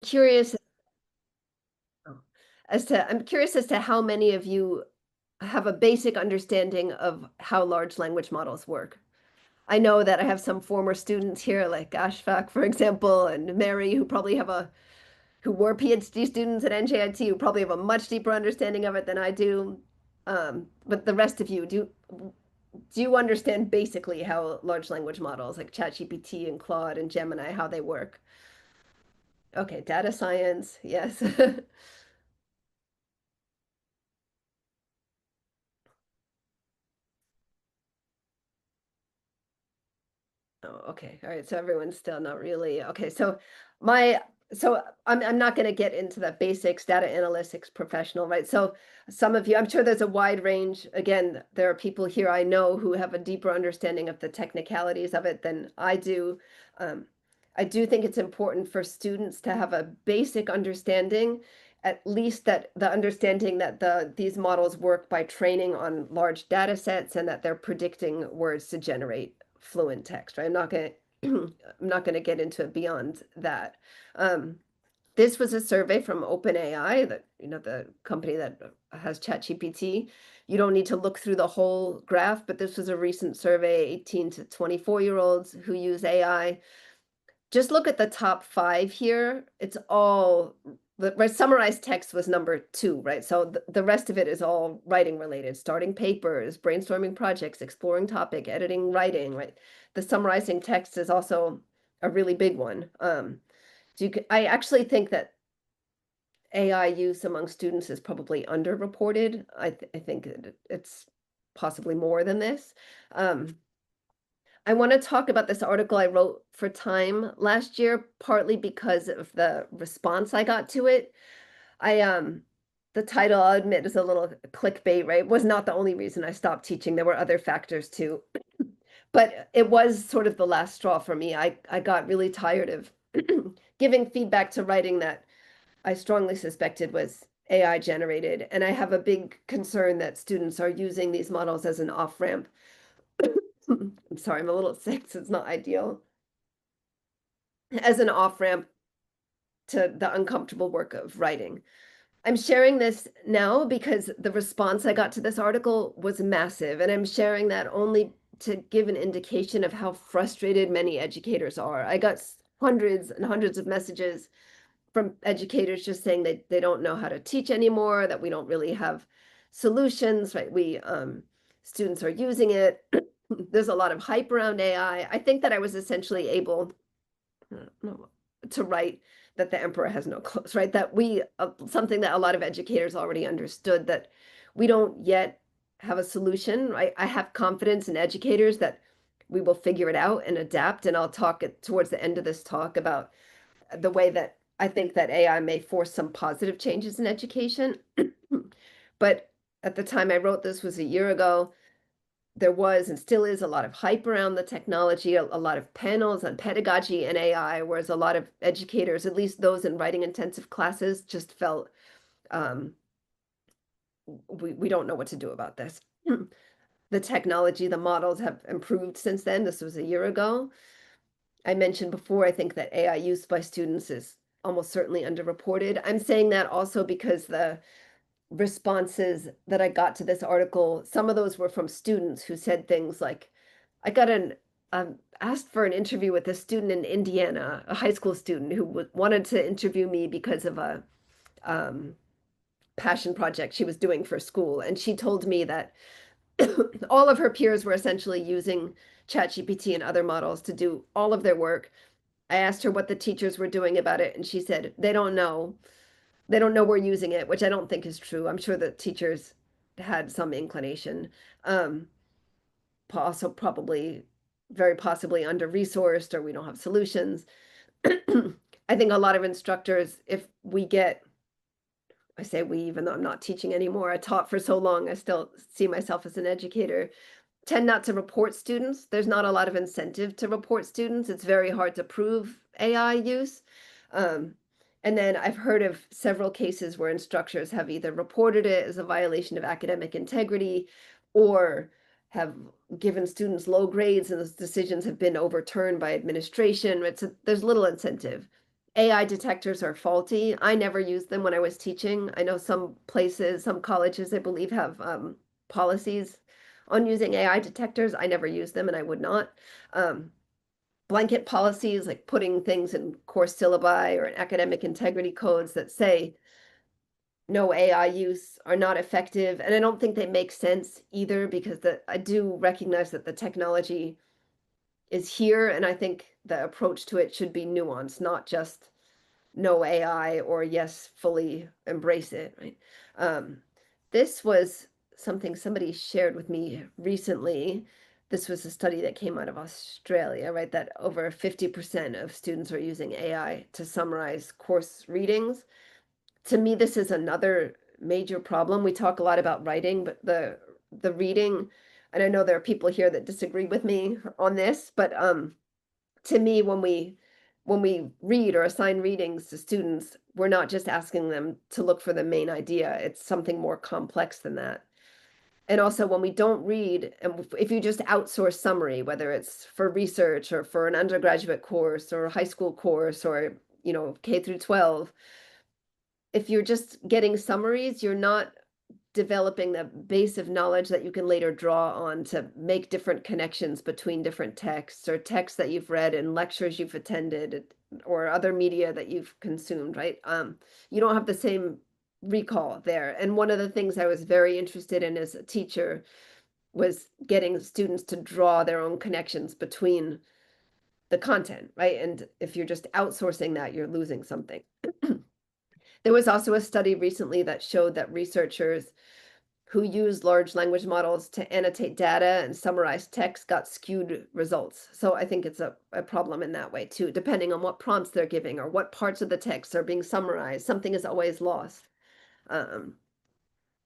curious I'm curious as to how many of you have a basic understanding of how large language models work. I know that I have some former students here, like Ashfaq, for example, and Mary, who were PhD students at NJIT, who probably have a much deeper understanding of it than I do. But the rest of you, do you understand basically how large language models like ChatGPT and Claude and Gemini, how they work? Okay, data science, yes. Oh, okay. All right. So everyone's still not really okay. My I'm not going to get into the basics, data analytics professional, right? So some of you, I'm sure there's a wide range. Again, there are people here I know who have a deeper understanding of the technicalities of it than I do. Um, I do think it's important for students to have a basic understanding, at least that the understanding that these models work by training on large data sets and that they're predicting words to generate fluent text, right? I'm not going to get into it beyond that. Um, this was a survey from OpenAI, that the company that has ChatGPT. You don't need to look through the whole graph, but this was a recent survey, 18 to 24-year-olds who use AI. Just look at the top five here. It's all the right, summarized text was number two, right? So the rest of it is all writing related, starting papers, brainstorming projects, exploring topic, editing, writing, right? The summarizing text is also a really big one. I actually think that AI use among students is probably underreported. I think it's possibly more than this. Um, I want to talk about this article I wrote for Time last year, partly because of the response I got to it. I the title, I'll admit, is a little clickbait, right? It was not the only reason I stopped teaching. There were other factors too. But it was sort of the last straw for me. I got really tired of giving feedback to writing that I strongly suspected was AI generated. And I have a big concern that students are using these models as an off-ramp. I'm sorry, I'm a little sick, so it's not ideal. As an off-ramp to the uncomfortable work of writing. I'm sharing this now because the response I got to this article was massive, and I'm sharing that only to give an indication of how frustrated many educators are. I got hundreds and hundreds of messages from educators just saying they don't know how to teach anymore, that we don't really have solutions, right? Students are using it. There's a lot of hype around AI. I think that I was essentially able to write that the emperor has no clothes, right? That something that a lot of educators already understood, that we don't yet have a solution, right? I have confidence in educators that we will figure it out and adapt. And I'll talk towards the end of this talk about the way that I think that AI may force some positive changes in education. But at the time I wrote this was a year ago, there was and still is a lot of hype around the technology, a lot of panels on pedagogy and AI, whereas a lot of educators, at least those in writing intensive classes, just felt um, we don't know what to do about this. The technology, the models have improved since then. This was a year ago. I mentioned before, I think that AI use by students is almost certainly underreported. I'm saying that also because the responses that I got to this article, some of those were from students who said things like, I got asked for an interview with a student in Indiana, a high school student who wanted to interview me because of a um, passion project she was doing for school. And she told me that all of her peers were essentially using ChatGPT and other models to do all of their work. I asked her what the teachers were doing about it, and she said, they don't know. They don't know we're using it, which I don't think is true. I'm sure the teachers had some inclination. Um, Also, probably very possibly under resourced, or we don't have solutions. I think a lot of instructors, if we get, I say we, even though I'm not teaching anymore, I taught for so long, I still see myself as an educator, tend not to report students. There's not a lot of incentive to report students. It's very hard to prove AI use. Um, and then I've heard of several cases where instructors have either reported it as a violation of academic integrity or have given students low grades, and those decisions have been overturned by administration. There's little incentive. AI detectors are faulty. I never used them when I was teaching. I know some places, some colleges, I believe, have policies on using AI detectors. I never use them and I would not. Um, Blanket policies like putting things in course syllabi or in academic integrity codes that say no AI use are not effective. And I don't think they make sense either because I do recognize that the technology is here. And I think the approach to it should be nuanced, not just no AI or yes, fully embrace it, right? Um, this was something somebody shared with me recently. This was a study that came out of Australia, right? That over 50% of students are using AI to summarize course readings. To me, this is another major problem. We talk a lot about writing, but the reading, and I know there are people here that disagree with me on this, but to me, when we read or assign readings to students, we're not just asking them to look for the main idea. It's something more complex than that. And also when we don't read, and if you just outsource summary, whether it's for research or for an undergraduate course or a high school course or, K through 12, if you're just getting summaries, you're not developing the base of knowledge that you can later draw on to make different connections between different texts or texts that you've read and lectures you've attended or other media that you've consumed, right? You don't have the same recall there. And one of the things I was very interested in as a teacher was getting students to draw their own connections between the content, right? And if you're just outsourcing that, you're losing something. There was also a study recently that showed that researchers who use large language models to annotate data and summarize text got skewed results. So I think it's a problem in that way too, depending on what prompts they're giving or what parts of the text are being summarized. Something is always lost. Um,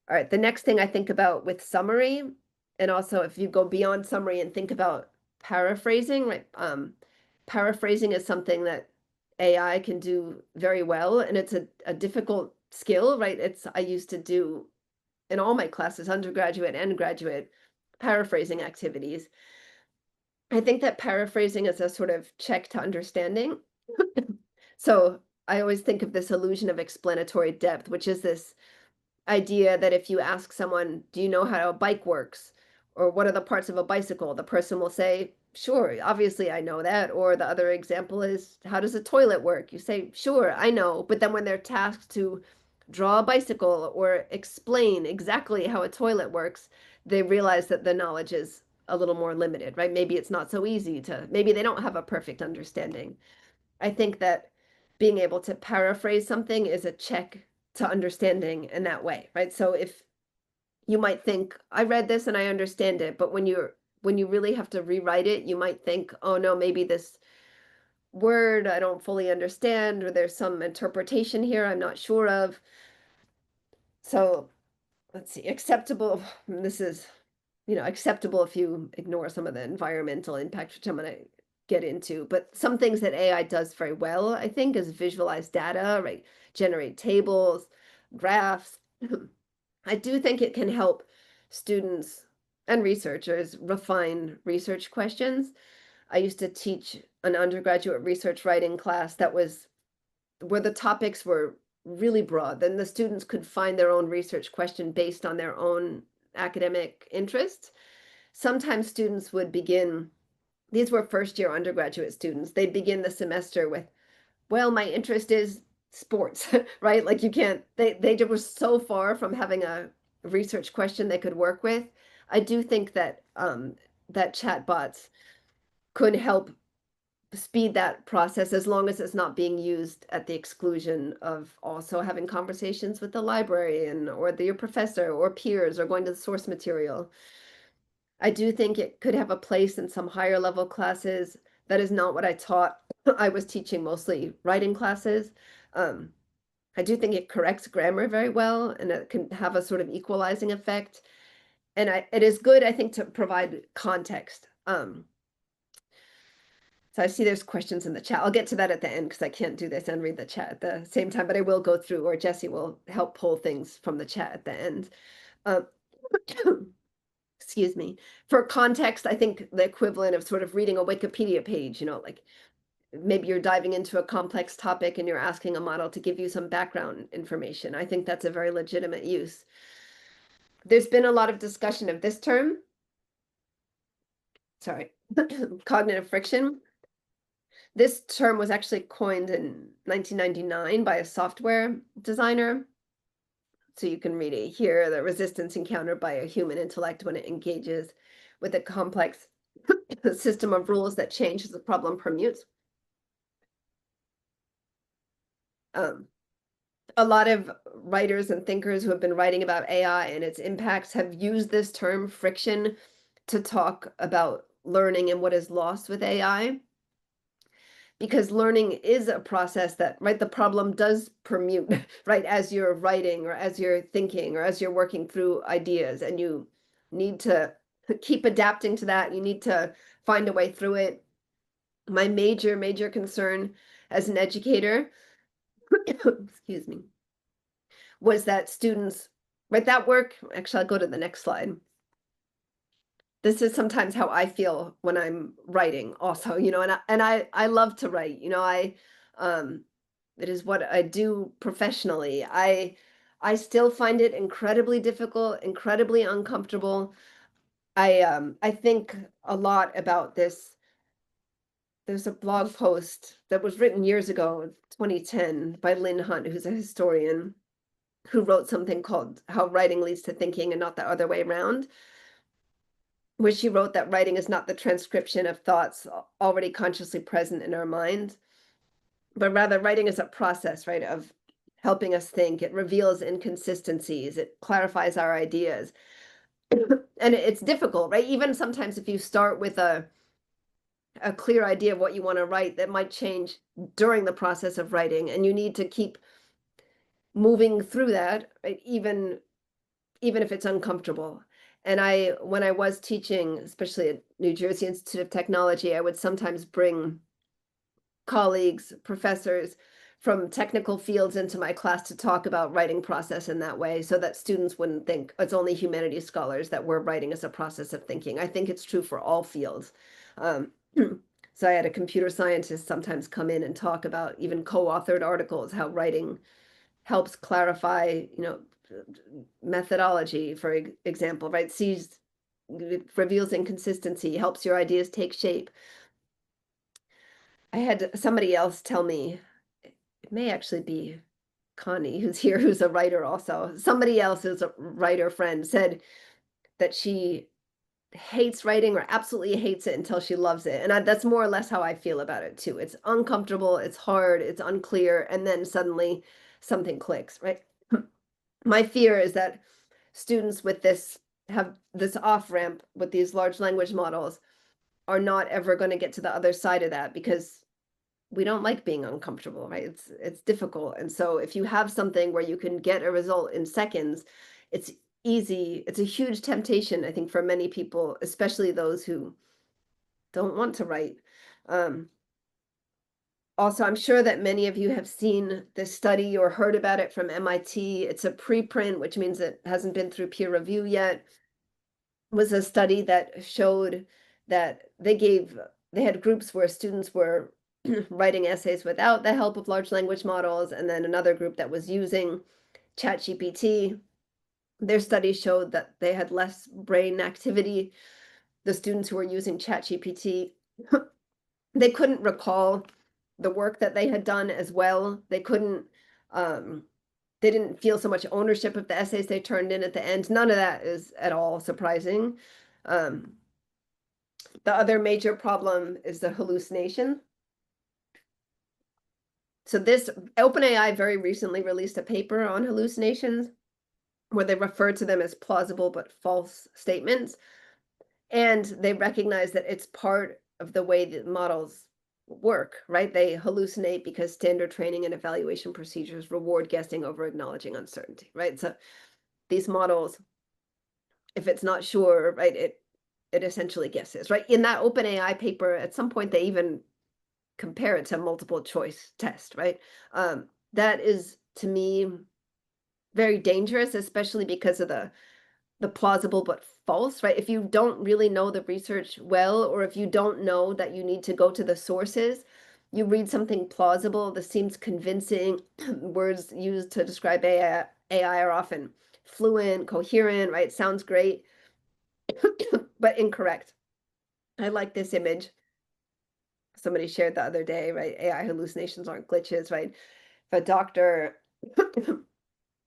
all right, the next thing I think about with summary, and also if you go beyond summary and think about paraphrasing, right? Paraphrasing is something that AI can do very well, and it's a difficult skill, right? I used to do in all my classes, undergraduate and graduate, paraphrasing activities. I think that paraphrasing is a sort of check to understanding. So I always think of this illusion of explanatory depth, which is this idea that if you ask someone, do you know how a bike works? Or what are the parts of a bicycle? The person will say, sure, obviously I know that. Or the other example is, how does a toilet work? You say, sure, I know. But then when they're tasked to draw a bicycle or explain exactly how a toilet works, they realize that the knowledge is a little more limited, right? Maybe it's not so easy maybe they don't have a perfect understanding. I think that being able to paraphrase something is a check to understanding in that way, right? So if you might think, I read this and I understand it, but when you really have to rewrite it, you might think, oh no, maybe this word I don't fully understand, or there's some interpretation here I'm not sure of. So let's see, acceptable. This is, acceptable if you ignore some of the environmental impact, which I'm going to get into. But some things that AI does very well, I think, is visualize data, right? Generate tables, graphs. I do think it can help students and researchers refine research questions. I used to teach an undergraduate research writing class that was where the topics were really broad. Then the students could find their own research question based on their own academic interests. Sometimes students would begin, these were first year undergraduate students, they'd begin the semester with, well, my interest is sports, right? Like you can't, they were so far from having a research question they could work with. I do think that that chatbots could help speed that process as long as it's not being used at the exclusion of also having conversations with the librarian or your professor or peers or going to the source material. I do think it could have a place in some higher level classes. That is not what I taught. I was teaching mostly writing classes. Um, I do think it corrects grammar very well and it can have a sort of equalizing effect. And it is good, I think, to provide context. So I see there's questions in the chat. I'll get to that at the end because I can't do this and read the chat at the same time, but I will go through, or Jesse will help pull things from the chat at the end. Um, excuse me. For context, I think the equivalent of sort of reading a Wikipedia page, like maybe you're diving into a complex topic and you're asking a model to give you some background information. I think that's a very legitimate use. There's been a lot of discussion of this term, sorry, cognitive friction. This term was actually coined in 1999 by a software designer. So you can read it here, the resistance encountered by a human intellect when it engages with a complex system of rules that change as the problem permutes. A lot of writers and thinkers who have been writing about AI and its impacts have used this term friction to talk about learning and what is lost with AI. Because learning is a process that, right, the problem does permute, right, as you're writing or as you're thinking or as you're working through ideas, and you need to keep adapting to that. You need to find a way through it. My major concern as an educator, excuse me, was that students, right, that work, actually, I'll go to the next slide. This is sometimes how I feel when I'm writing also, and I love to write, it is what I do professionally. I still find it incredibly difficult, incredibly uncomfortable. I think a lot about this. There's a blog post that was written years ago, 2010, by Lynn Hunt, who's a historian, who wrote something called How Writing Leads to Thinking and Not the Other Way Around, where she wrote that writing is not the transcription of thoughts already consciously present in our mind, but rather writing is a process, right, of helping us think. It reveals inconsistencies, it clarifies our ideas. And it's difficult, right? Even sometimes if you start with a clear idea of what you want to write, that might change during the process of writing, and you need to keep moving through that, right? Even if it's uncomfortable. And when I was teaching, especially at New Jersey Institute of Technology, I would sometimes bring colleagues, professors from technical fields into my class to talk about writing process in that way, so that students wouldn't think it's only humanities scholars that we're writing as a process of thinking. I think it's true for all fields. So I had a computer scientist sometimes come in and talk about even co-authored articles, how writing helps clarify, methodology, for example, right? Reveals inconsistency, helps your ideas take shape. I had somebody else tell me, it may actually be Connie, who's here, who's a writer also. Somebody else who's a writer friend said that she hates writing or absolutely hates it until she loves it. And that's more or less how I feel about it too. It's uncomfortable, it's hard, it's unclear, and then suddenly something clicks, right? My fear is that students with this have this off ramp with these large language models are not ever going to get to the other side of that, because we don't like being uncomfortable, right? It's difficult. And so if you have something where you can get a result in seconds, it's easy. It's a huge temptation, I think, for many people, especially those who don't want to write. Also, I'm sure that many of you have seen this study or heard about it from MIT. It's a preprint, which means it hasn't been through peer review yet. It was a study that showed that they had groups where students were writing essays without the help of large language models, and then another group that was using ChatGPT. Their study showed that they had less brain activity. The students who were using ChatGPT, they couldn't recall the work that they had done as well. They didn't feel so much ownership of the essays they turned in at the end. None of that is at all surprising. The other major problem is the hallucination. So this OpenAI very recently released a paper on hallucinations, where they refer to them as plausible but false statements. And they recognize that it's part of the way that models work, right? They hallucinate because standard training and evaluation procedures reward guessing over acknowledging uncertainty, right? So these models, if it's not sure, right, it essentially guesses, right? In that OpenAI paper, at some point they even compare it to multiple choice test, right? That is, to me, very dangerous, especially because of the plausible but false, right? If you don't really know the research well, or if you don't know that you need to go to the sources, you read something plausible that seems convincing. Words used to describe AI are often fluent, coherent, right? Sounds great, but incorrect. I like this image somebody shared the other day, right? AI hallucinations aren't glitches, right? If a doctor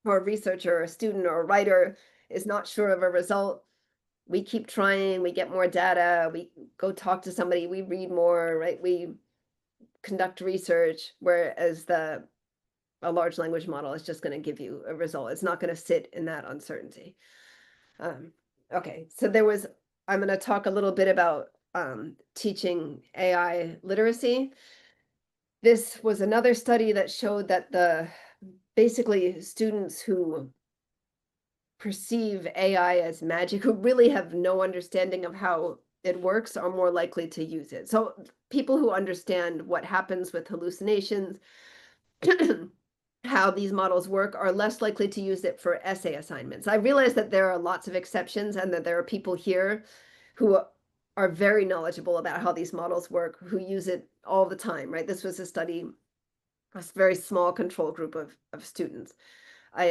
or a researcher or a student or a writer is not sure of a result, we keep trying, we get more data, we go talk to somebody, we read more, right? We conduct research, whereas a large language model is just going to give you a result. It's not going to sit in that uncertainty. Um, okay, so I'm going to talk a little bit about teaching AI literacy. This was another study that showed that basically students who perceive AI as magic, who really have no understanding of how it works, are more likely to use it. So people who understand what happens with hallucinations, how these models work, are less likely to use it for essay assignments. I realize that there are lots of exceptions and that there are people here who are very knowledgeable about how these models work, who use it all the time, right? This was a study, a very small control group of students. I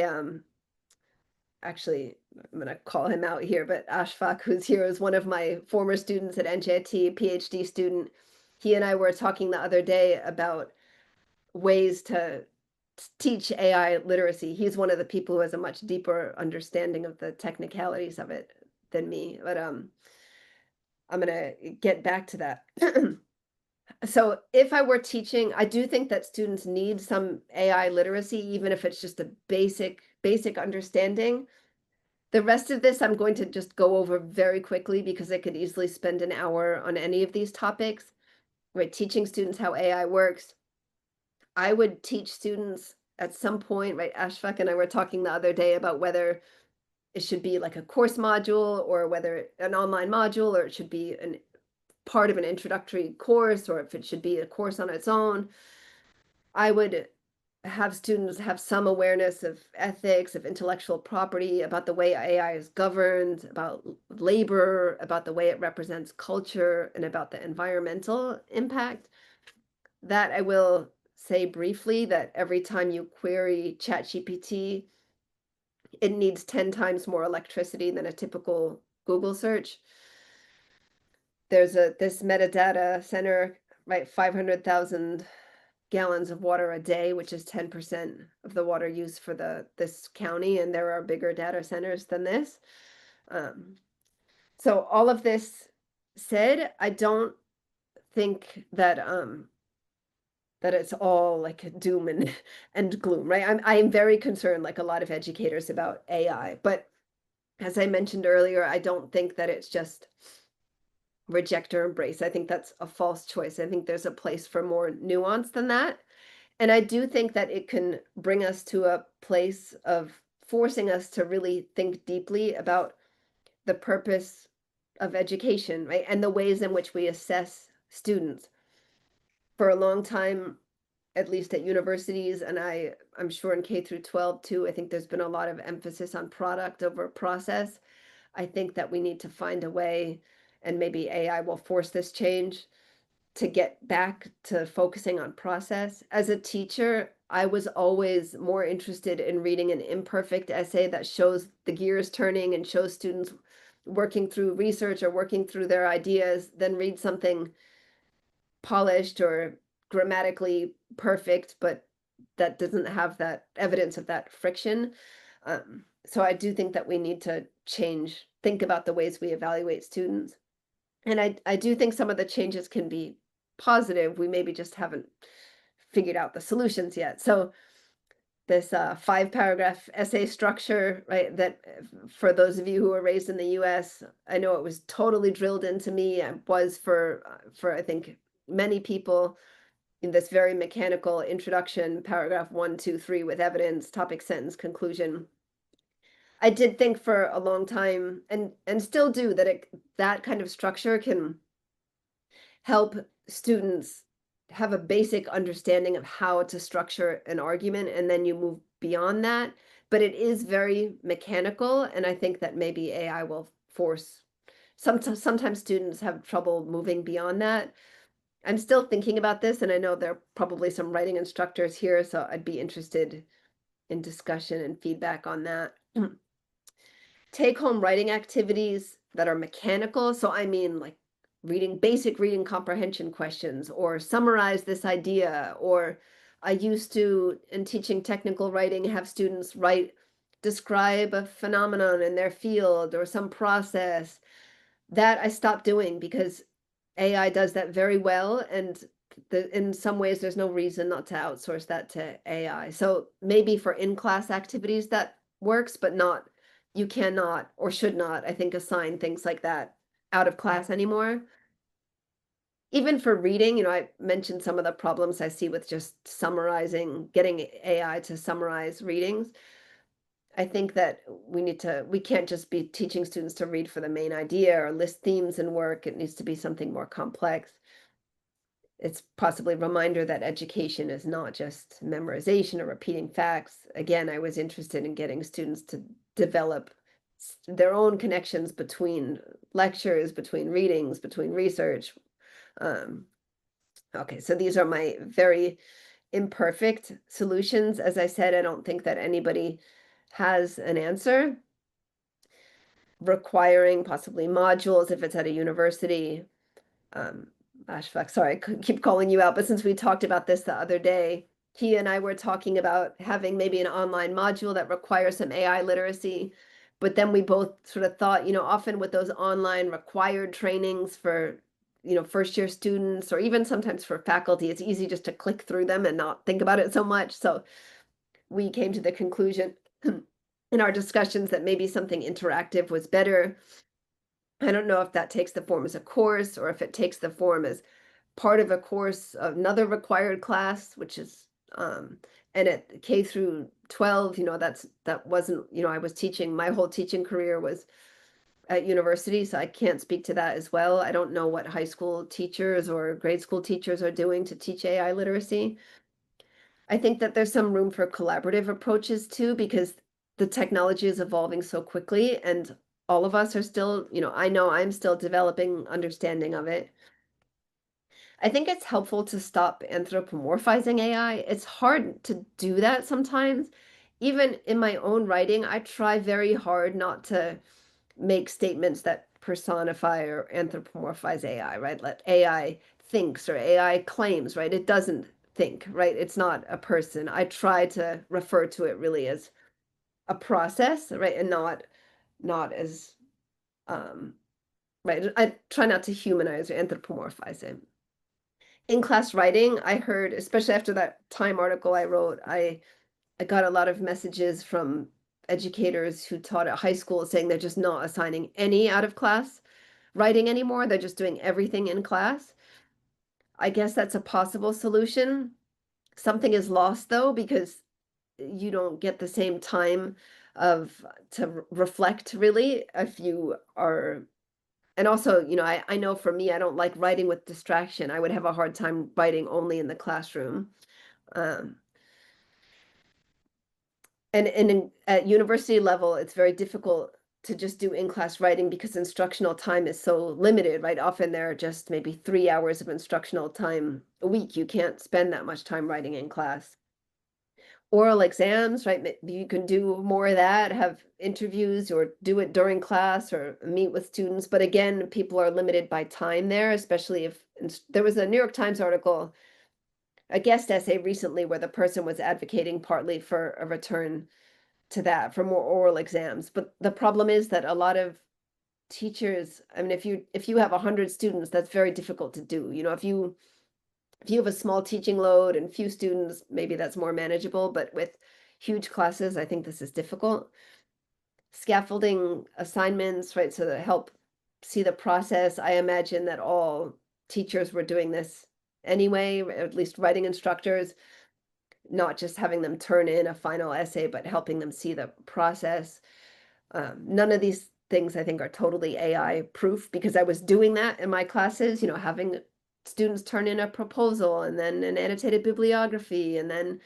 actually, I'm going to call him out here, but Ashfaq, who's here, is one of my former students at NJIT, PhD student. He and I were talking the other day about ways to teach AI literacy. He's one of the people who has a much deeper understanding of the technicalities of it than me, but I'm going to get back to that. So if I were teaching, I do think that students need some AI literacy, even if it's just a basic understanding. The rest of this I'm going to just go over very quickly because I could easily spend an hour on any of these topics. Right, teaching students how AI works. I would teach students at some point, right? Ashfaq and I were talking the other day about whether it should be like a course module or whether an online module, or it should be an part of an introductory course, or if it should be a course on its own. I would have students have some awareness of ethics, of intellectual property, about the way AI is governed, about labor, about the way it represents culture, and about the environmental impact. That I will say briefly that every time you query ChatGPT, it needs 10 times more electricity than a typical Google search. There's this metadata center, right? 500,000 gallons of water a day, which is 10% of the water used for this county, and there are bigger data centers than this. So all of this said, I don't think that it's all like doom and and gloom, right? I'm very concerned, like a lot of educators, about AI, but as I mentioned earlier, I don't think that it's just reject or embrace. I think that's a false choice. I think there's a place for more nuance than that. And I do think that it can bring us to a place of forcing us to really think deeply about the purpose of education, right? And the ways in which we assess students. For a long time, at least at universities, and I'm sure in K through 12 too, I think there's been a lot of emphasis on product over process. I think that we need to find a way, and maybe AI will force this change, to get back to focusing on process. As a teacher, I was always more interested in reading an imperfect essay that shows the gears turning and shows students working through research or working through their ideas than read something polished or grammatically perfect, but that doesn't have that evidence of that friction. So I do think that we need to think about the ways we evaluate students. And I do think some of the changes can be positive. We maybe just haven't figured out the solutions yet. So this 5 paragraph essay structure, right? That for those of you who were raised in the U.S., I know it was totally drilled into me. It was for I think many people, in this very mechanical introduction, paragraph 1, 2, 3 with evidence, topic, sentence, conclusion. I did think for a long time, and still do, that that kind of structure can help students have a basic understanding of how to structure an argument, and then you move beyond that. But it is very mechanical, and I think that maybe AI will force sometimes students have trouble moving beyond that. I'm still thinking about this, and I know there are probably some writing instructors here, so I'd be interested in discussion and feedback on that. Take home writing activities that are mechanical. So I mean like basic reading comprehension questions or summarize this idea. Or I used to, in teaching technical writing, have students describe a phenomenon in their field or some process. That I stopped doing because AI does that very well. And in some ways, there's no reason not to outsource that to AI. So maybe for in-class activities that works, but not, you cannot or should not, I think, assign things like that out of class anymore. Even for reading, I mentioned some of the problems I see with just summarizing, getting AI to summarize readings. I think that we can't just be teaching students to read for the main idea or list themes in work. It needs to be something more complex. It's possibly a reminder that education is not just memorization or repeating facts. Again, I was interested in getting students to develop their own connections between lectures, between readings, between research. Um, okay, so these are my very imperfect solutions. As I said, I don't think that anybody has an answer. Requiring possibly modules if it's at a university. um, Ashfaq, sorry, I keep calling you out, but since we talked about this the other day, he and I were talking about having maybe an online module that requires some AI literacy. But then we both sort of thought, often with those online required trainings for, first year students or even sometimes for faculty, it's easy just to click through them and not think about it so much. So we came to the conclusion in our discussions that maybe something interactive was better. I don't know if that takes the form as a course or if it takes the form as part of a course, another required class, which is and at K through 12, that wasn't, I was teaching, my whole teaching career was at university, so I can't speak to that as well. I don't know what high school teachers or grade school teachers are doing to teach AI literacy. I think that there's some room for collaborative approaches too, because the technology is evolving so quickly and all of us are still, I know I'm still developing understanding of it. I think it's helpful to stop anthropomorphizing AI. It's hard to do that sometimes. Even in my own writing, I try very hard not to make statements that personify or anthropomorphize AI, right? Let AI thinks or AI claims, right? It doesn't think, right? It's not a person. I try to refer to it really as a process, right? And not as right. I try not to humanize or anthropomorphize it. In class writing, I heard, especially after that Time article I wrote, I got a lot of messages from educators who taught at high school saying they're just not assigning any out of class writing anymore. They're just doing everything in class. I guess that's a possible solution. Something is lost though, because you don't get the same time of to reflect really if you are. And also, I know for me, I don't like writing with distraction. I would have a hard time writing only in the classroom. Um, at university level, it's very difficult to just do in-class writing because instructional time is so limited, right? Often there are just maybe 3 hours of instructional time a week. You can't spend that much time writing in class. Oral exams, right? You can do more of that, have interviews or do it during class or meet with students. But again, people are limited by time there, especially if there was a New York Times article, a guest essay recently where the person was advocating partly for a return to that for more oral exams. But the problem is that a lot of teachers, I mean, if you have 100 students, that's very difficult to do. If you have a small teaching load and few students, maybe that's more manageable, but with huge classes, I think this is difficult. Scaffolding assignments, right? So that help see the process. I imagine that all teachers were doing this anyway, or at least writing instructors, not just having them turn in a final essay, but helping them see the process. None of these things I think are totally AI proof because I was doing that in my classes, having students turn in a proposal and then an annotated bibliography and then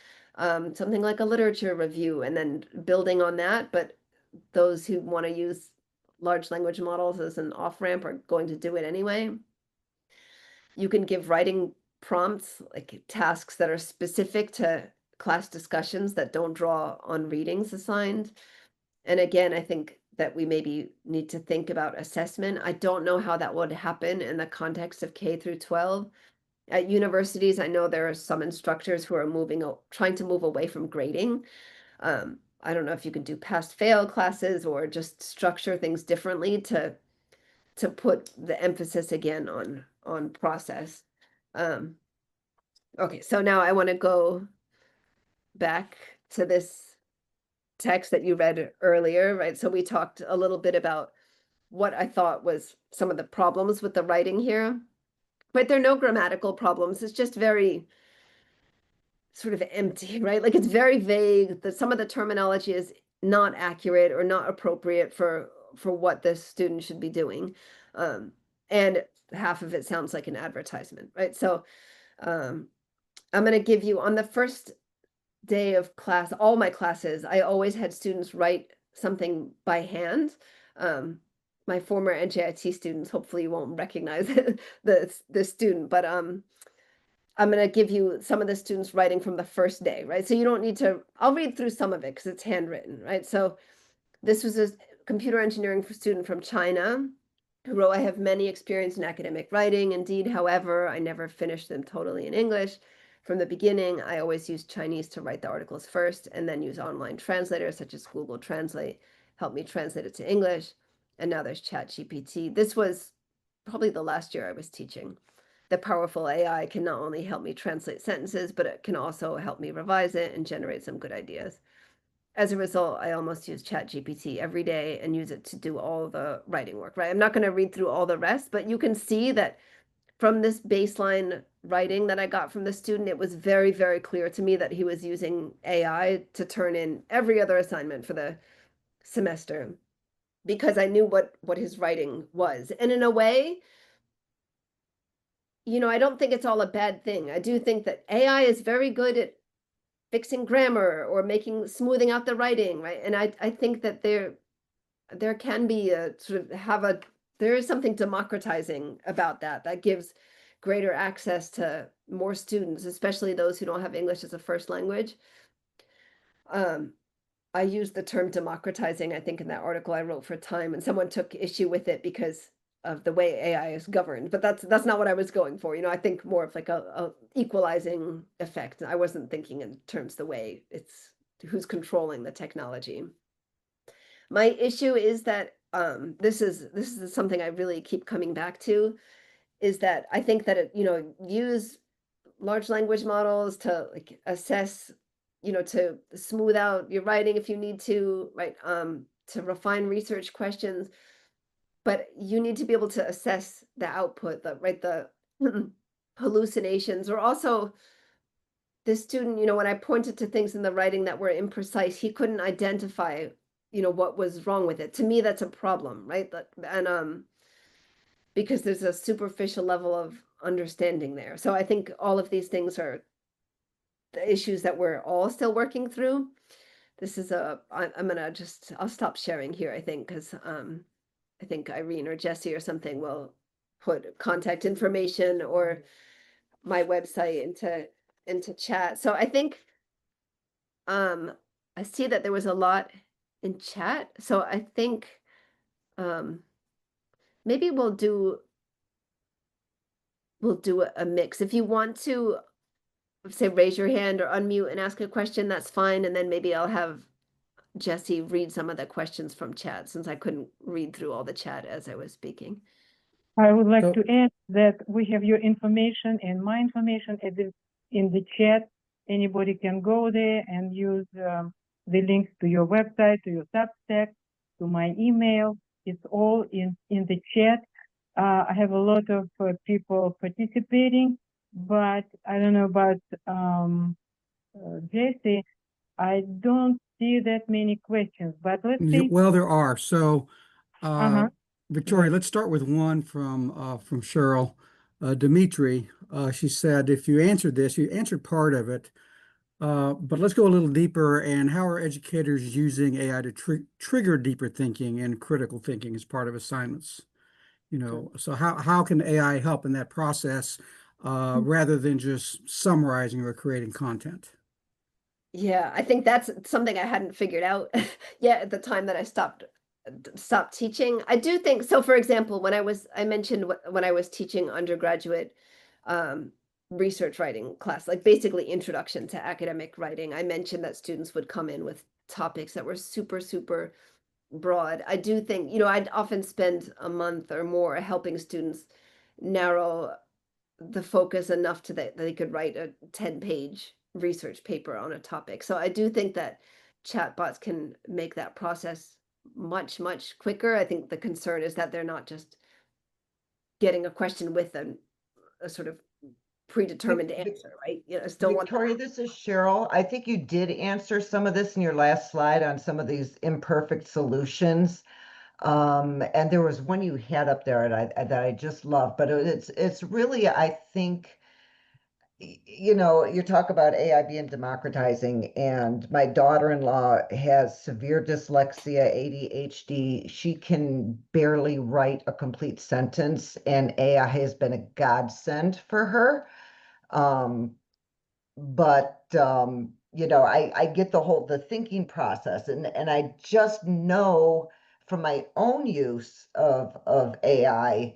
something like a literature review and then building on that. But those who want to use large language models as an off ramp are going to do it anyway. You can give writing prompts, like tasks that are specific to class discussions that don't draw on readings assigned. And again, I think that we maybe need to think about assessment. I don't know how that would happen in the context of K through 12. At universities, I know there are some instructors who are trying to move away from grading. I don't know if you can do pass fail classes or just structure things differently to put the emphasis again on process. Okay, so now I want to go back to this text that you read earlier, right? So we talked a little bit about what I thought was some of the problems with the writing here, but there are no grammatical problems. It's just very sort of empty, right? Like it's very vague. That some of the terminology is not accurate or not appropriate for what the student should be doing. And half of it sounds like an advertisement, right? So I'm going to give you on the first day of class, all my classes, I always had students write something by hand. My former NJIT students, hopefully you won't recognize the student, but I'm going to give you some of the students writing from the first day, right? So you don't need to, I'll read through some of it because it's handwritten, right? So this was a computer engineering student from China who wrote, I have many experience in academic writing. Indeed, however, I never finished them totally in English. From the beginning, I always used Chinese to write the articles first and then use online translators such as Google Translate, help me translate it to English. And now there's ChatGPT. This was probably the last year I was teaching. The powerful AI can not only help me translate sentences, but it can also help me revise it and generate some good ideas. As a result, I almost use ChatGPT every day and use it to do all the writing work, right? I'm not going to read through all the rest, but you can see that from this baseline writing that I got from the student, it was very, very clear to me that he was using AI to turn in every other assignment for the semester because I knew what his writing was. And in a way, I don't think it's all a bad thing. I do think that AI is very good at fixing grammar or smoothing out the writing, right? And I think that there can be a sort of there is something democratizing about that gives greater access to more students, especially those who don't have English as a first language. I used the term democratizing, I think, in that article I wrote for Time, and someone took issue with it because of the way AI is governed. But that's not what I was going for. I think more of like a equalizing effect. I wasn't thinking in terms the way it's who's controlling the technology. My issue is that this is something I really keep coming back to, is that I think that use large language models to like assess, to smooth out your writing if you need to, right? To refine research questions, but you need to be able to assess the output, the hallucinations, or also this student, when I pointed to things in the writing that were imprecise, he couldn't identify, what was wrong with it. To me, that's a problem, right? And because there's a superficial level of understanding there. So I think all of these things are the issues that we're all still working through. I'm gonna I'll stop sharing here, I think, because I think Irene or Jesse or something will put contact information or my website into chat. So I think I see that there was a lot in chat. So I think um maybe we'll do a mix. If you want to say raise your hand or unmute and ask a question, that's fine. And then maybe I'll have Jesse read some of the questions from chat since I couldn't read through all the chat as I was speaking. I would like to add that we have your information and my information in the chat. Anybody can go there and use the links to your website, to your Substack, to my email. It's all in the chat. I have a lot of people participating, but I don't know about Jesse. I don't see that many questions, but let's see. Well, there are. So, Victoria, let's start with one from Cheryl. Dimitri, she said, if you answered this, you answered part of it, but let's go a little deeper. And how are educators using AI to trigger deeper thinking and critical thinking as part of assignments? you know, so how can AI help in that process rather than just summarizing or creating content? Yeah, I think that's something I hadn't figured out yet at the time that I stopped teaching. I do think so. For example, I mentioned when I was teaching undergraduate um, research writing class, like basically introduction to academic writing, I mentioned that students would come in with topics that were super, super broad. I do think, I'd often spend a month or more helping students narrow the focus enough to that they could write a 10-page research paper on a topic. So I do think that chatbots can make that process much, much quicker. I think the concern is that they're not just getting a question with a sort of predetermined answer, right? Still want. Victoria, this is Cheryl. I think you did answer some of this in your last slide on some of these imperfect solutions. And there was one you had up there that I just love, but it's really, I think, you talk about AI being democratizing, and my daughter-in-law has severe dyslexia, ADHD. She can barely write a complete sentence, and AI has been a godsend for her. Um, I get the thinking process, and I just know from my own use of AI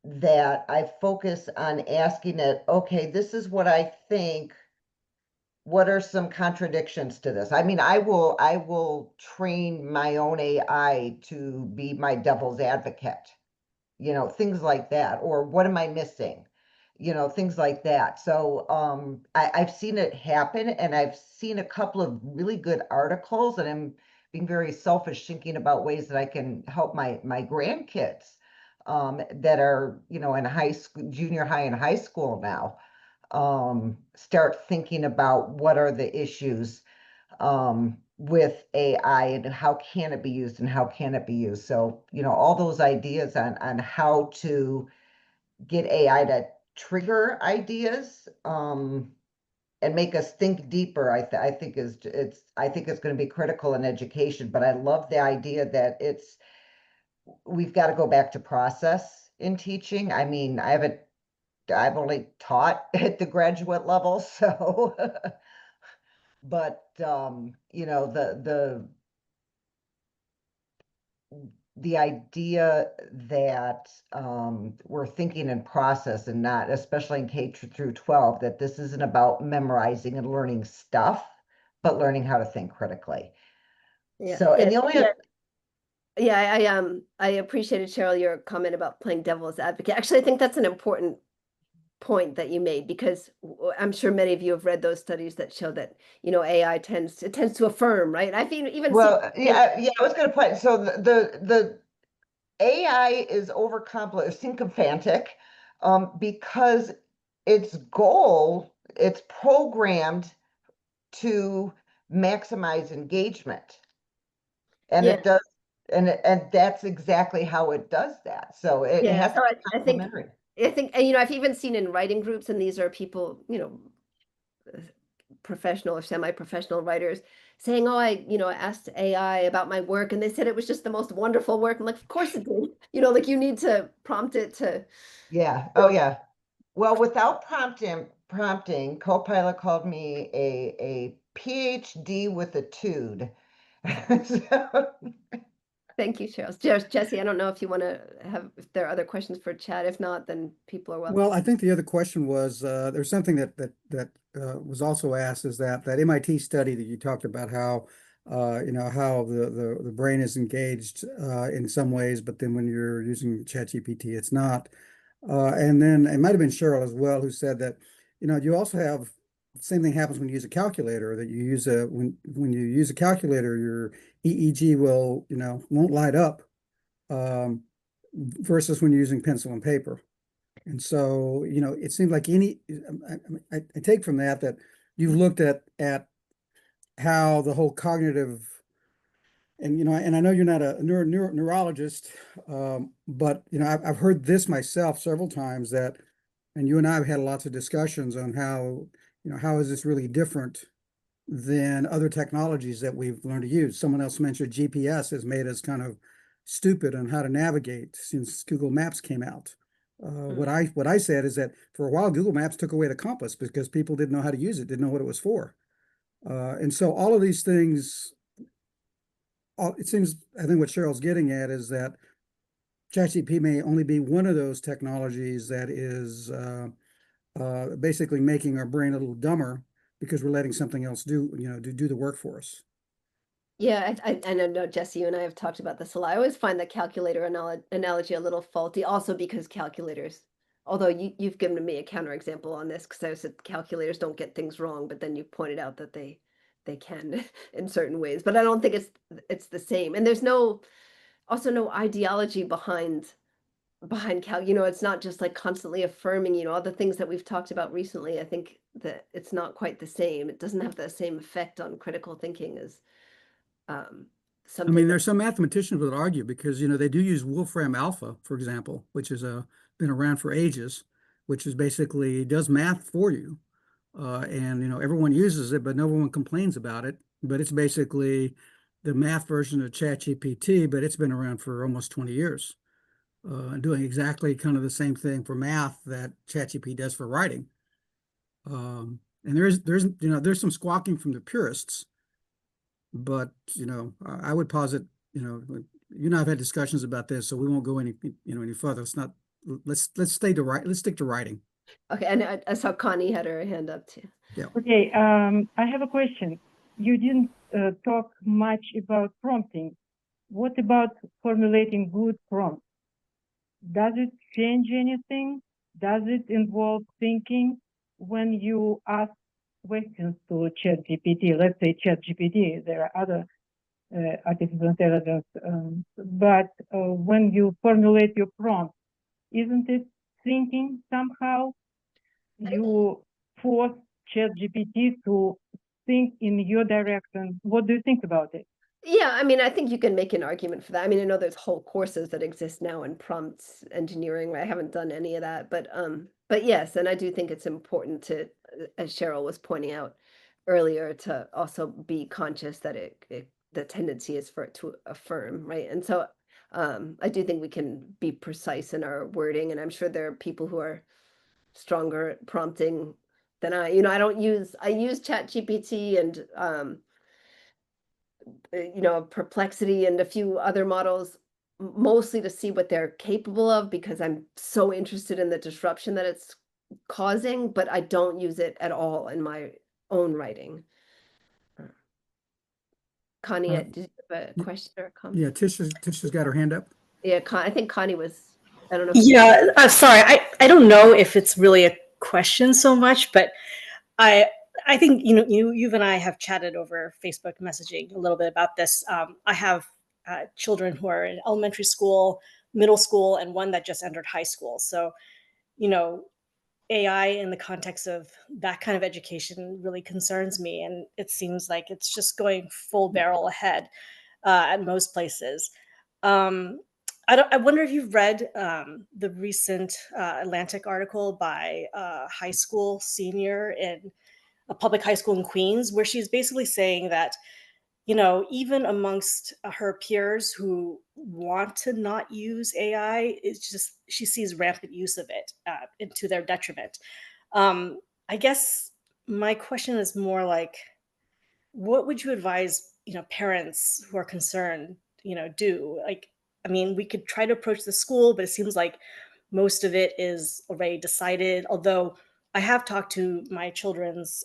that I focus on asking it, okay, this is what I think. What are some contradictions to this? I mean, I will train my own AI to be my devil's advocate, things like that. Or what am I missing? Things like that. So I've seen it happen, and I've seen a couple of really good articles, and I'm being very selfish thinking about ways that I can help my grandkids that are, in high school, junior high and high school now, start thinking about what are the issues with AI and how can it be used and how can it be used. So, all those ideas on how to get AI to trigger ideas and make us think deeper, I think it's going to be critical in education. But I love the idea that we've got to go back to process in teaching. I mean, I've only taught at the graduate level, so but the idea that we're thinking in process and not, especially in K through 12, that this isn't about memorizing and learning stuff, but learning how to think critically. Yeah. So, and Yeah. the only Yeah. Yeah, I appreciated, Cheryl, your comment about playing devil's advocate. Actually, I think that's an important point that you made, because I'm sure many of you have read those studies that show that, AI tends to affirm, right? I've even seen. I was going to put, so the AI is overcomplicated, sycophantic, because it's programmed to maximize engagement. And Yeah. it does, and that's exactly how it does that. So it Yeah, has so to be I think, complementary. and I've even seen in writing groups, and these are people, professional or semi-professional writers saying, "Oh, I asked AI about my work, and they said it was just the most wonderful work." I'm like, "Of course it did." Like you need to prompt it to. Yeah. Oh, yeah. Well, without prompting, Copilot called me a PhD with a tude. So, Thank you, Cheryl. Jesse, I don't know if you want to if there are other questions for chat. If not, then people are welcome. Well, I think the other question was there's something that was also asked, is that MIT study that you talked about, how how the brain is engaged in some ways, but then when you're using ChatGPT, it's not. And then it might have been Cheryl as well who said that you also have the same thing happens when you use a calculator, that you use when you use a calculator, your EEG won't light up um, versus when you're using pencil and paper. And so, it seems like I take from that you've looked at how the whole cognitive, and and I know you're not a neurologist, but I've heard this myself several times, and you and I have had lots of discussions on how how is this really different than other technologies that we've learned to use. Someone else mentioned GPS has made us kind of stupid on how to navigate since Google Maps came out. Mm. What I said is that for a while, Google Maps took away the compass because people didn't know how to use it, didn't know what it was for. And so all of these things, it seems, I think what Cheryl's getting at is that ChatGPT may only be one of those technologies that is basically making our brain a little dumber because we're letting something else do the work for us. Yeah, I know, Jesse, you and I have talked about this a lot. I always find the calculator analogy a little faulty, also because calculators, although you've given me a counterexample on this, because I said calculators don't get things wrong, but then you pointed out that they can in certain ways. But I don't think it's the same. And there's also no ideology behind it's not just like constantly affirming, all the things that we've talked about recently. I think that it's not quite the same. It doesn't have the same effect on critical thinking as um I something mean, that there's some mathematicians that argue because they do use Wolfram Alpha, for example, which is been around for ages, which is basically does math for you, and everyone uses it, but no one complains about it. But it's basically the math version of ChatGPT, but it's been around for almost 20 years, doing exactly kind of the same thing for math that ChatGPT does for writing. And there's some squawking from the purists. But I would posit, you and I have had discussions about this, so we won't go any further. Let's stick to writing. okay. And I saw Connie had her hand up too. Okay, I have a question. You didn't talk much about prompting. What about formulating good prompts? Does it change anything? Does it involve thinking when you ask questions to ChatGPT? Let's say ChatGPT, there are other artificial intelligence, but when you formulate your prompt, isn't it thinking somehow? You force ChatGPT to think in your direction. What do you think about it? Yeah, I mean, I think you can make an argument for that. I mean, I know there's whole courses that exist now in prompt engineering. I haven't done any of that, but yes, and I do think it's important to, as Cheryl was pointing out earlier, to also be conscious that the tendency is for it to affirm, right? And so, I do think we can be precise in our wording, and I'm sure there are people who are stronger at prompting than I. I use ChatGPT and Perplexity and a few other models, mostly to see what they're capable of because I'm so interested in the disruption that it's causing, but I don't use it at all in my own writing. Connie, did you have a question or a comment? Yeah, Tisha's got her hand up. Yeah, I think Connie was, I don't know. Yeah, sorry. I don't know if it's really a question so much, but I think you and I have chatted over Facebook messaging a little bit about this. I have children who are in elementary school, middle school, and one that just entered high school. So, AI in the context of that kind of education really concerns me, and it seems like it's just going full barrel ahead at most places. Um, I wonder if you've read the recent Atlantic article by a high school senior in a public high school in Queens, where she's basically saying that, even amongst her peers who want to not use AI, it's just she sees rampant use of it to their detriment. I guess my question is more like, what would you advise, parents who are concerned, do? Like, I mean, we could try to approach the school, but it seems like most of it is already decided. Although I have talked to my children's,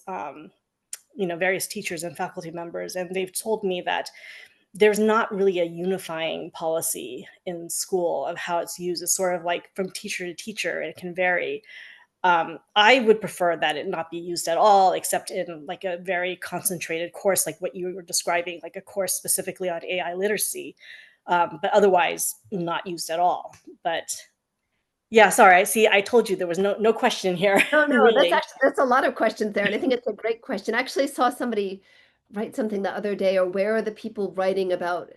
various teachers and faculty members, and they've told me that there's not really a unifying policy in school of how it's used. It's sort of like from teacher to teacher, it can vary. I would prefer that it not be used at all, except in like a very concentrated course, like what you were describing, like a course specifically on AI literacy, but otherwise not used at all. But yeah, sorry. I told you there was no question here. No, really. that's a lot of questions there, and I think it's a great question. I actually saw somebody write something the other day, or where are the people writing about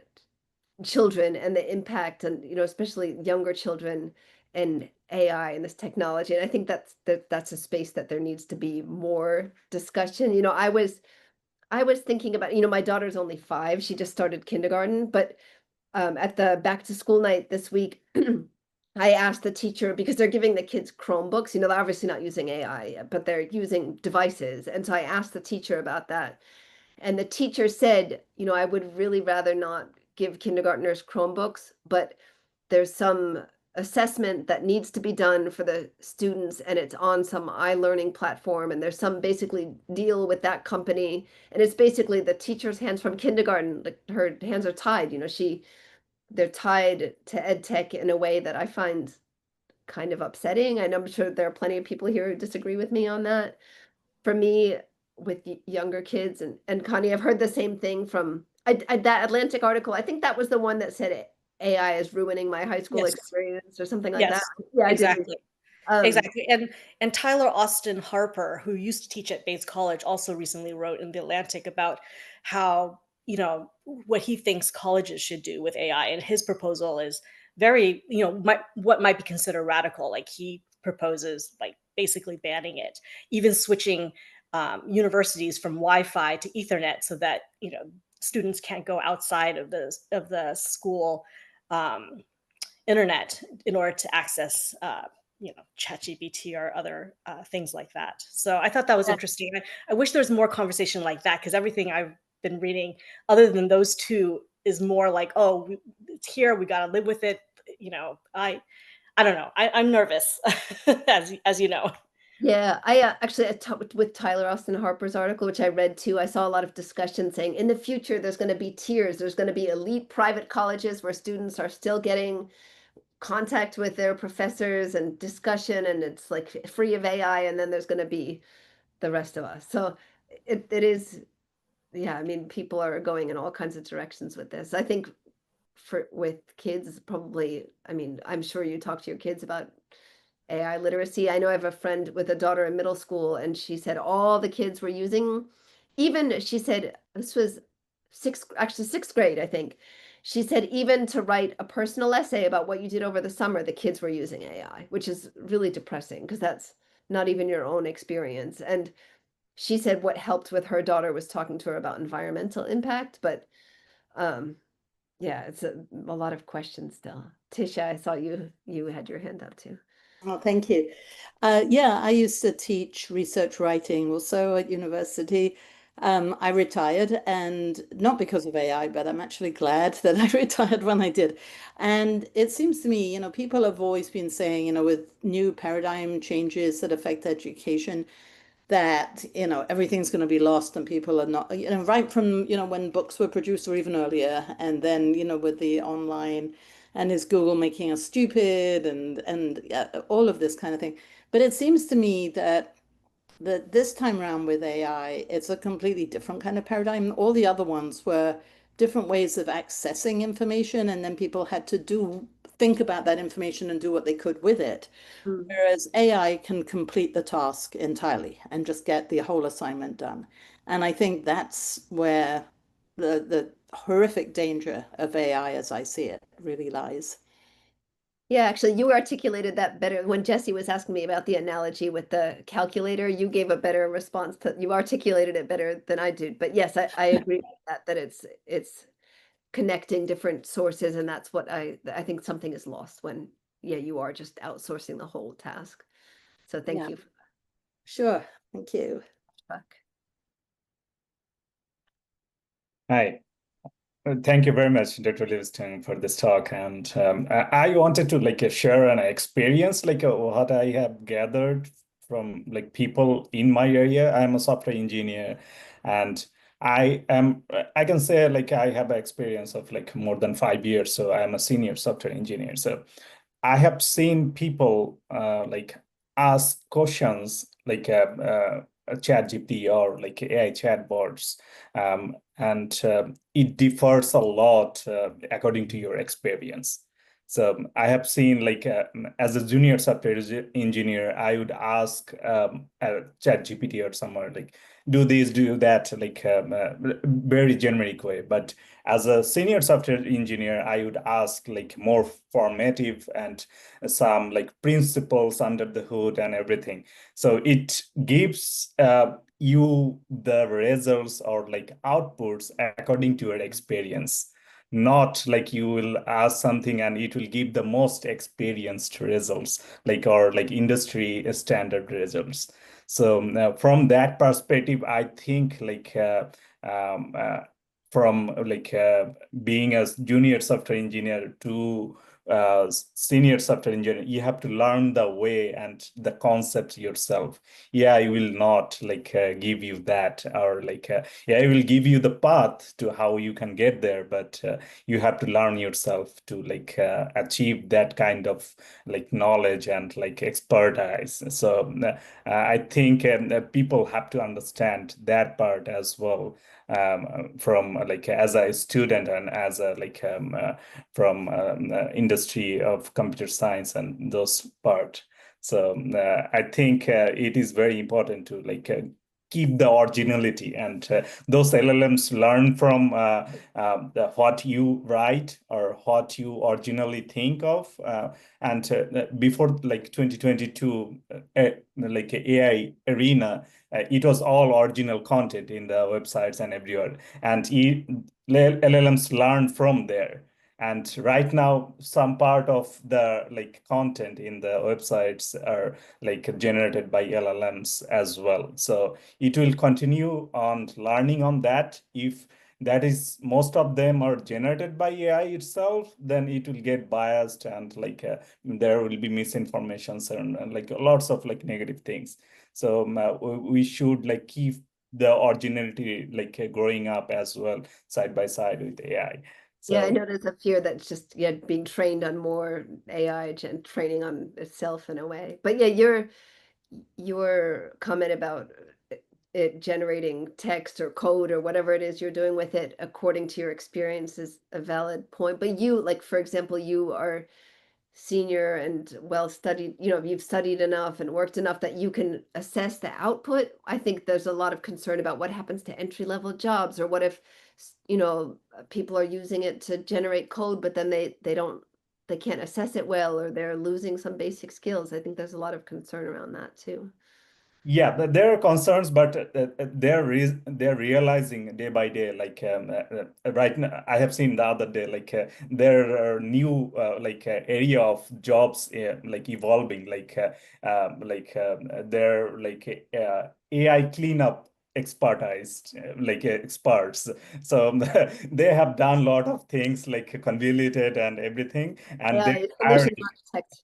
children and the impact, and especially younger children and AI and this technology. And I think that's a space that there needs to be more discussion. I was thinking about, my daughter's only 5, she just started kindergarten, but at the back to school night this week, I asked the teacher because they're giving the kids Chromebooks, they're obviously not using AI, but they're using devices. And so I asked the teacher about that. And the teacher said, I would really rather not give kindergartners Chromebooks, but there's some assessment that needs to be done for the students, and it's on some iLearning platform, and there's some basically deal with that company, and it's basically the teacher's hands from kindergarten, like her hands are tied, they're tied to ed tech in a way that I find kind of upsetting. And I'm sure there are plenty of people here who disagree with me on that. For me, with younger kids, and Connie, I've heard the same thing from that Atlantic article. I think that was the one that said AI is ruining my high school Yes. experience or something like that. Yes, Yeah, I did. exactly. Exactly. And Tyler Austin Harper, who used to teach at Bates College, also recently wrote in The Atlantic about how, what he thinks colleges should do with AI. And his proposal is very, what might be considered radical. Like he proposes like basically banning it, even switching universities from Wi-Fi to Ethernet so that, students can't go outside of the school internet in order to access ChatGPT or other things like that. So I thought that was interesting. I wish there was more conversation like that, because everything I've been reading, other than those two, is more like, oh, it's here, we got to live with it. I don't know. I'm nervous, as you know. Yeah, I actually I talked with Tyler Austin Harper's article, which I read too. I saw a lot of discussion saying in the future there's going to be tiers. There's going to be elite private colleges where students are still getting contact with their professors and discussion, and it's like free of AI, and then there's going to be the rest of us. So it is, yeah, I mean, people are going in all kinds of directions with this. I think with kids, probably, I mean, I'm sure you talk to your kids about AI literacy. I know I have a friend with a daughter in middle school, and she said all the kids were using, even she said this was sixth grade, I think. She said even to write a personal essay about what you did over the summer, the kids were using AI, which is really depressing because that's not even your own experience. And she said what helped with her daughter was talking to her about environmental impact, but yeah, it's a lot of questions still. Tisha, I saw you had your hand up too. Oh, thank you. Yeah, I used to teach research writing also at university. I retired, and not because of AI, but I'm actually glad that I retired when I did. And it seems to me, people have always been saying, with new paradigm changes that affect education, that, everything's going to be lost and people are not, right from, when books were produced or even earlier. And then, with the online, and is Google making us stupid, and all of this kind of thing. But it seems to me that this time around with AI, it's a completely different kind of paradigm. All the other ones were different ways of accessing information, and then people had to think about that information and do what they could with it. Whereas AI can complete the task entirely and just get the whole assignment done. And I think that's where the horrific danger of AI, as I see it, really lies. Yeah, actually, you articulated that better when Jesse was asking me about the analogy with the calculator. You gave a better response you articulated it better than I did. But yes, I agree with that it's connecting different sources, and that's what I think something is lost when, yeah, you are just outsourcing the whole task. So thank Yeah. you. Sure. Thank you. Chuck. Hi. Thank you very much, Dr. Livingston, for this talk. And I wanted to share an experience, what I have gathered from people in my area. I'm a software engineer, and I can say I have an experience of more than 5 years. So I am a senior software engineer. So I have seen people ask questions ChatGPT or AI chatbots, and it differs a lot according to your experience. So I have seen as a junior software engineer, I would ask ChatGPT or somewhere do this, do that, very generic way. But as a senior software engineer, I would ask more formative and some principles under the hood and everything. So it gives you the results or outputs according to your experience. not like you will ask something and it will give the most experienced results, like or like industry standard results. So from that perspective, I think like um, uh, from like being a junior software engineer to senior software engineer, you have to learn the way and the concepts yourself. Yeah, I will not like give you that, or like yeah, I will give you the path to how you can get there, but you have to learn yourself to like achieve that kind of like knowledge and like expertise. So I think people have to understand that part as well, from like as a student and as a like from industry of computer science and those part. So I think it is very important to like keep the originality, and those LLMs learn from what you write or what you originally think of. And before like 2022, like AI arena, it was all original content in the websites and everywhere, and LLMs learn from there. And right now, some part of the like content in the websites are like generated by LLMs as well. So it will continue on learning on that. If that is most of them are generated by AI itself, then it will get biased, and like there will be misinformations and like lots of like negative things. So we should like keep the originality like growing up as well, side by side with AI. Yeah, I So know there's a fear that's just being trained on more AI and training on itself in a way. But yeah, your comment about it generating text or code or whatever it is you're doing with it according to your experience is a valid point. But you, like for example, you are senior and well studied, you've studied enough and worked enough that you can assess the output. I think there's a lot of concern about what happens to entry-level jobs, or what if people are using it to generate code, but then they can't assess it well, or they're losing some basic skills. I think there's a lot of concern around that too. yeah, there are concerns, but they're realizing day by day. Like right now, I have seen the other day, like there are new like area of jobs like evolving, like they're like AI cleanup expertise, like experts. So they have done a lot of things like convoluted and everything, and they're Yeah, hiring. solution architect.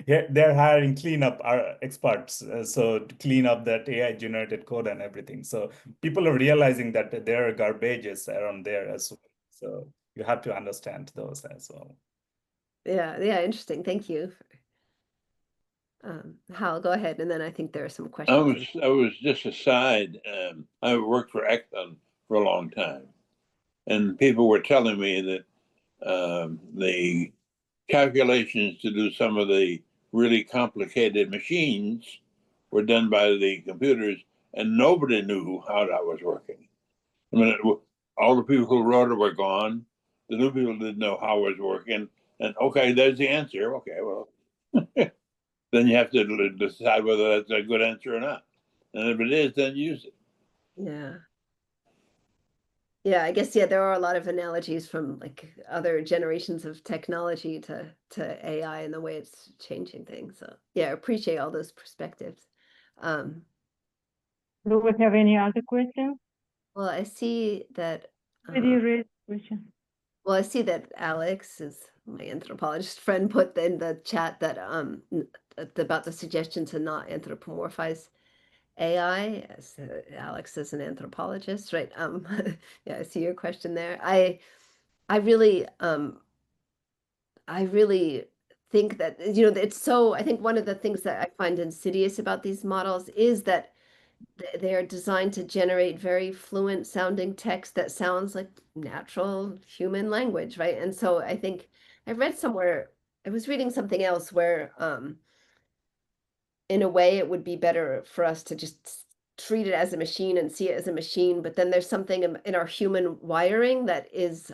Yeah, they're hiring cleanup experts, so to clean up that AI generated code and everything. So people are realizing that there are garbages around there as well. So you have to understand those as well. Yeah, interesting. Thank you. Hal, go ahead, and then I think there are some I questions. was just aside. I worked for Exxon for a long time, and people were telling me that the calculations to do some of the really complicated machines were done by the computers, and nobody knew how that was working. I mean, all the people who wrote it were gone. The new people didn't know how it was working. And okay, there's the answer. Okay, well, then you have to decide whether that's a good answer or not. And if it is, then use it. Yeah. Yeah, I guess, there are a lot of analogies from like other generations of technology to AI and the way it's changing things. So yeah, I appreciate all those perspectives. Um, Do we have any other questions? well, I see that Did you raise question? well, I see that Alex is my anthropologist friend put in the chat that about the suggestion to not anthropomorphize AI, as Alex is an anthropologist, right? Yeah, I see your question there. I really think that it's so. I think one of the things that I find insidious about these models is that they are designed to generate very fluent sounding text that sounds like natural human language, right? And so I think I read somewhere, I was reading something else where in a way it would be better for us to just treat it as a machine and see it as a machine, but then there's something in our human wiring that is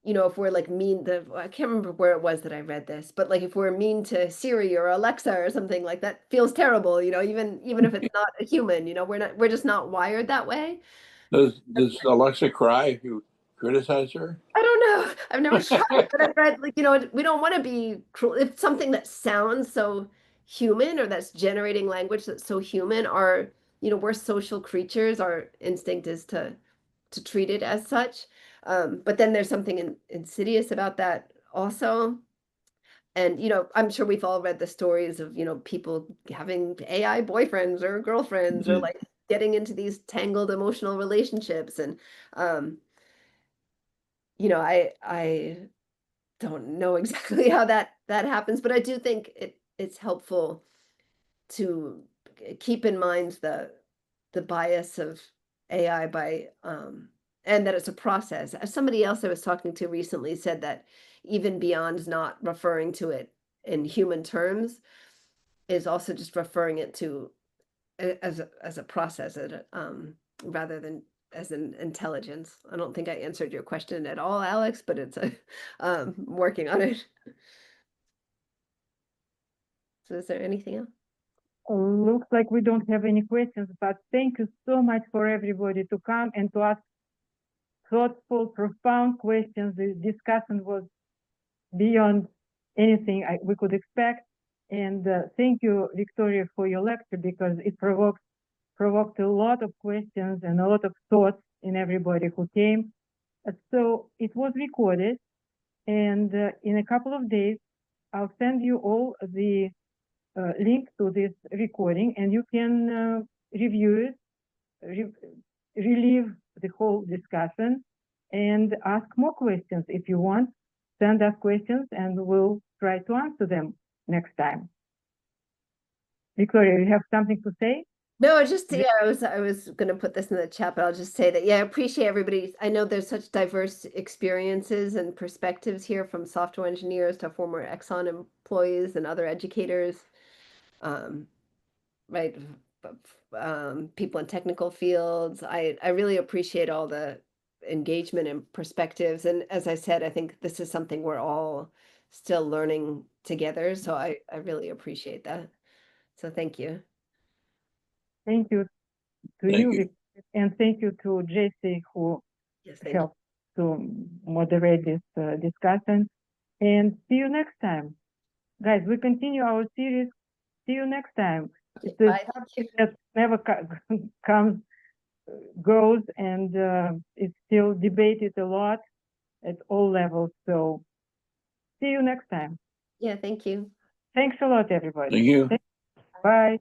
if we're like I can't remember where it was that I read this, but like if we're mean to Siri or Alexa or something, like that feels terrible, even if it's not a human, we're just not wired that way. Does Alexa cry if you criticize her? I don't know. I've never tried, but I've read, like, we don't want to be cruel. If something that sounds so human or that's generating language that's so human, we're social creatures. Our instinct is to treat it as such. But then there's something insidious about that also. And, I'm sure we've all read the stories of, people having AI boyfriends or girlfriends or Mhm. like getting into these tangled emotional relationships. And, I don't know exactly how that happens, but I do think it's helpful to keep in mind the bias of AI and that it's a process. As somebody else I was talking to recently said that even beyond not referring to it in human terms is also just referring it to as a process rather than as an intelligence. I don't think I answered your question at all, Alex, but it's working on it. So is there anything else? Looks like we don't have any questions, but thank you so much for everybody to come and to ask thoughtful, profound questions. The discussion was beyond anything we could expect. And thank you, Victoria, for your lecture, because it provoked a lot of questions and a lot of thoughts in everybody who came. So it was recorded, and in a couple of days, I'll send you all the link to this recording, and you can review it, relive the whole discussion, and ask more questions if you want. Send us questions, and we'll try to answer them next time. Victoria, you have something to say? No, I was gonna put this in the chat, but I'll just say that, I appreciate everybody. I know there's such diverse experiences and perspectives here, from software engineers to former Exxon employees and other educators. Right, people in technical fields. I really appreciate all the engagement and perspectives. And as I said, I think this is something we're all still learning together. So I really appreciate that. So thank you. Thank you to Thank you, you. Victoria, and thank you to Jesse, who Yes, thank you. helped to moderate this discussion. And see you next time. Guys, we continue our series. See you next time. Okay, It's a bye. Thank you. that never comes, goes, and it's still debated a lot at all levels. So see you next time. Yeah, thank you. Thanks a lot, everybody. Thank you. Bye.